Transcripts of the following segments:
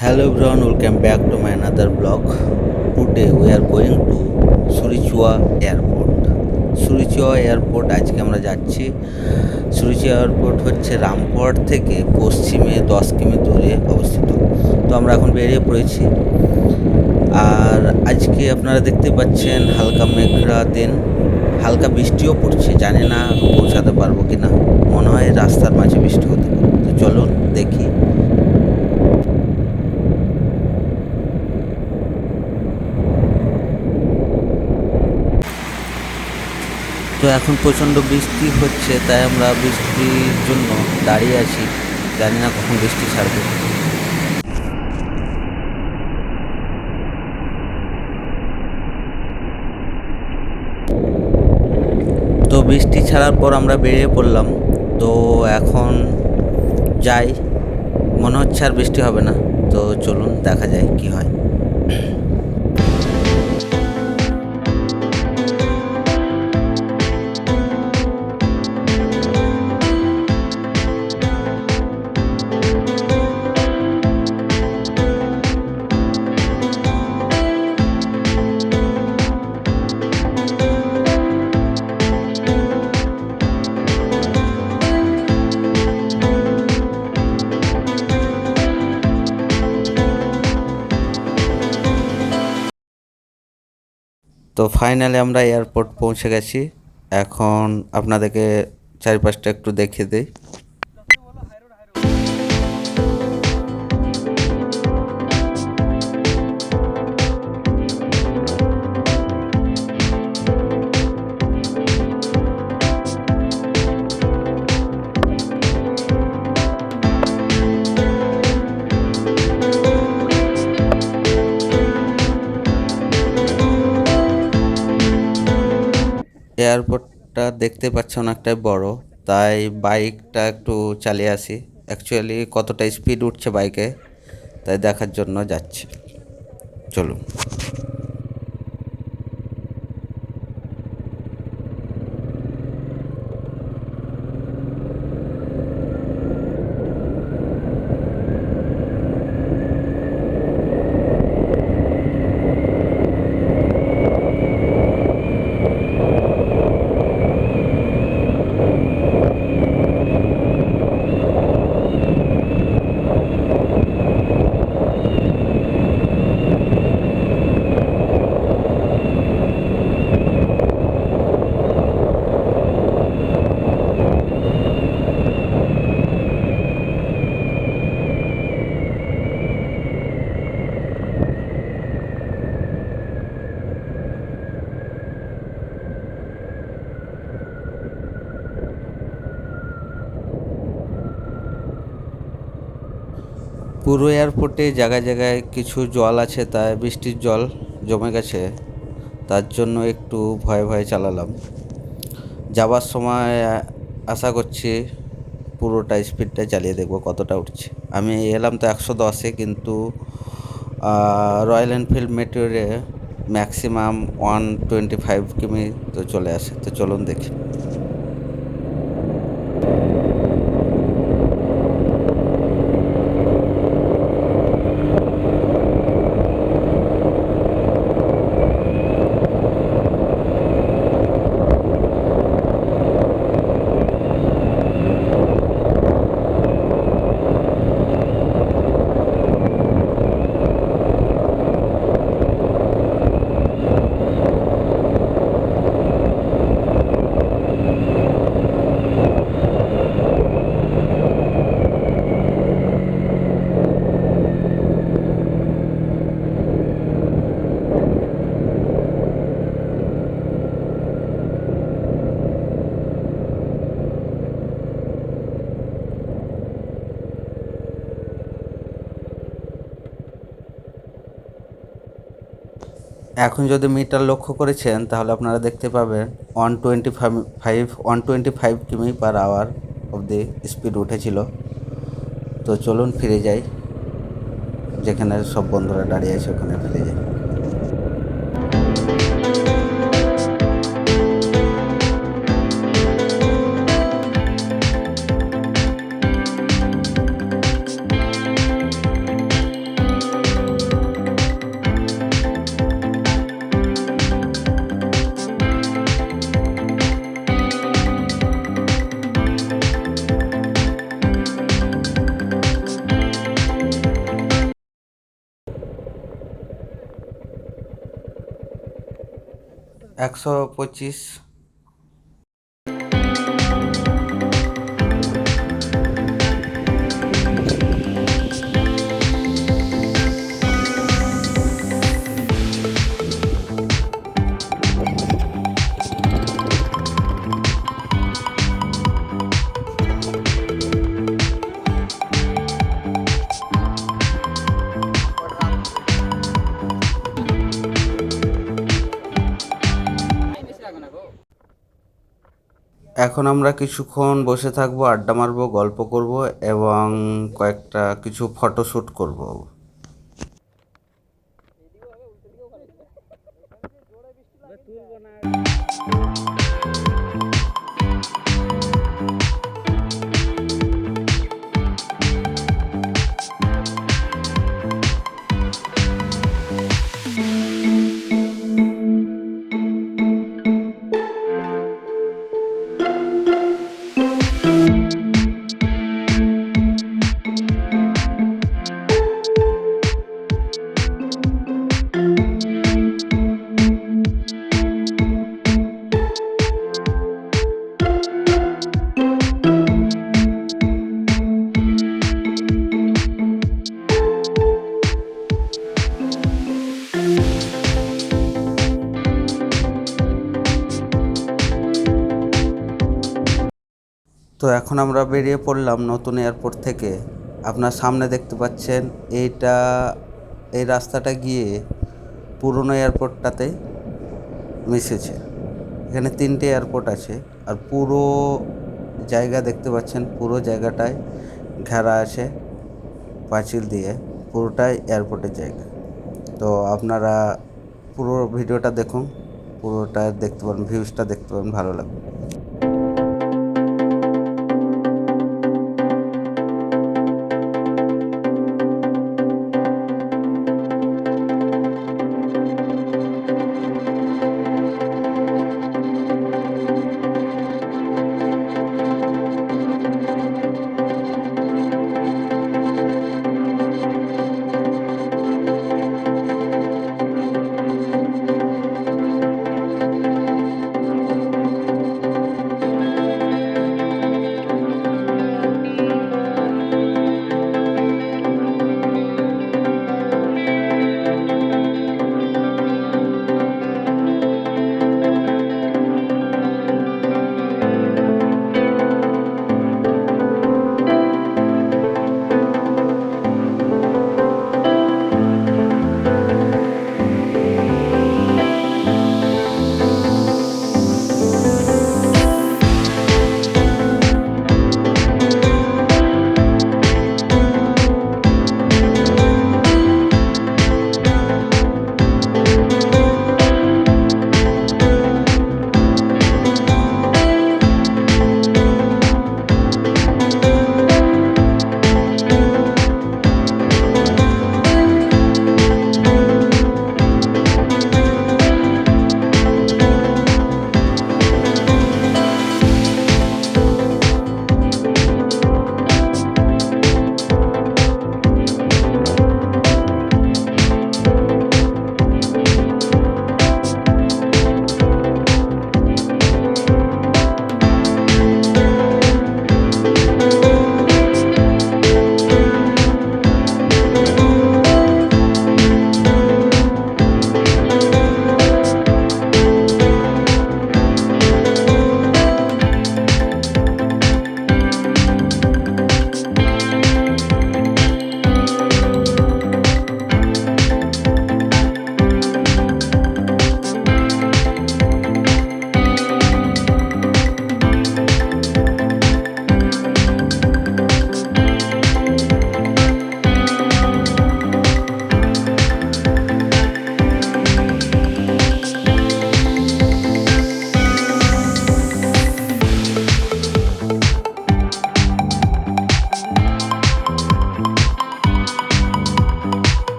Hello everyone, welcome back to my another vlog. Today we are going to Surichua Airport. Surichua Airport আজকে আমরা যাচ্ছি। Surichua Airport হচ্ছে রামপুরহাট থেকে পশ্চিমে 10 কিমি দূরে অবস্থিত। তো আমরা এখন বেরিয়ে পড়েছি। আর আজকে আপনারা দেখতে পাচ্ছেন হালকা মেঘলা দিন, হালকা বৃষ্টিও পড়ছে। জানি না পৌঁছাতে পারবো কিনা, মনে হয় রাস্তার মাঝে বৃষ্টি হতে পারে। তো চলুন দেখি। তো এখন প্রচণ্ড বৃষ্টি হচ্ছে, তাই আমরা বৃষ্টির জন্য দাঁড়িয়ে আছি। জানি না কখন বৃষ্টি ছাড়বে। তো বৃষ্টি ছাড়ার পর আমরা বেরিয়ে পড়লাম। তো এখন যাই, মনে হচ্ছে আর বৃষ্টি হবে না। তো চলুন দেখা যায় কি হয়। তো ফাইনালি আমরা এয়ারপোর্ট পৌঁছে গেছি। এখন আপনাদেরকে চারিপাশটা একটু দেখিয়ে দিই। এয়ারপোর্টটা দেখতে পাচ্ছি অনেকটাই বড়, তাই বাইকটা একটু চালিয়ে আসি। অ্যাকচুয়ালি কতটা স্পিড উঠছে বাইকে, তাই দেখার জন্য যাচ্ছি। চলুন। পুরো এয়ারপোর্টে জায়গায় জায়গায় কিছু জল আছে, তাই বৃষ্টির জল জমে গেছে, তার জন্য একটু ভয়ে ভয়ে চালালাম। যাবার সময় আশা করছি পুরোটা স্পিডটা চালিয়ে দেখব কতটা উঠছে। আমি এলাম তো 110-এ, কিন্তু রয়্যাল এনফিল্ড মেটিওরে ম্যাক্সিমাম 125 কিমি তো চলে আসে। তো চলুন দেখি। এখন যদি মিটার লক্ষ্য করেছেন, তাহলে আপনারা দেখতে পাবেন 125 কিমি পার আওয়ার অবধি স্পিড উঠেছিল। তো চলুন ফিরে যাই, যেখানে সব বন্ধুরা দাঁড়িয়ে আছে ওখানে ফিরে যাই। 125। এখন আমরা কিছুক্ষণ বসে থাকবো, আড্ডা মারবো, গল্প করব এবং কয়েকটা কিছু ফটোশ্যুট করব। তো এখন আমরা বেরিয়ে পড়লাম নতুন এয়ারপোর্ট থেকে। আপনার সামনে দেখতে পাচ্ছেন এই রাস্তাটা গিয়ে পুরনো এয়ারপোর্টটাতে মিশেছে। এখানে 3টে এয়ারপোর্ট আছে, আর পুরো জায়গা দেখতে পাচ্ছেন, পুরো জায়গাটায় ঘেরা আছে পাঁচিল দিয়ে, পুরোটাই এয়ারপোর্টের জায়গা। তো আপনারা পুরো ভিডিওটা দেখুন, পুরোটা দেখতে পারেন, ভিউজটা দেখতে পারেন, ভালো লাগবে।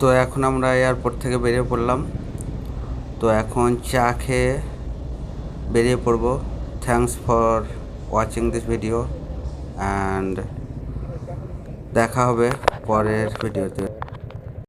তো এখন আমরা এয়ারপোর্ট থেকে বেরিয়ে পড়লাম। তো এখন চা খেয়ে বেরিয়ে পড়ব। Thanks for watching this video and দেখা হবে পরের ভিডিওতে।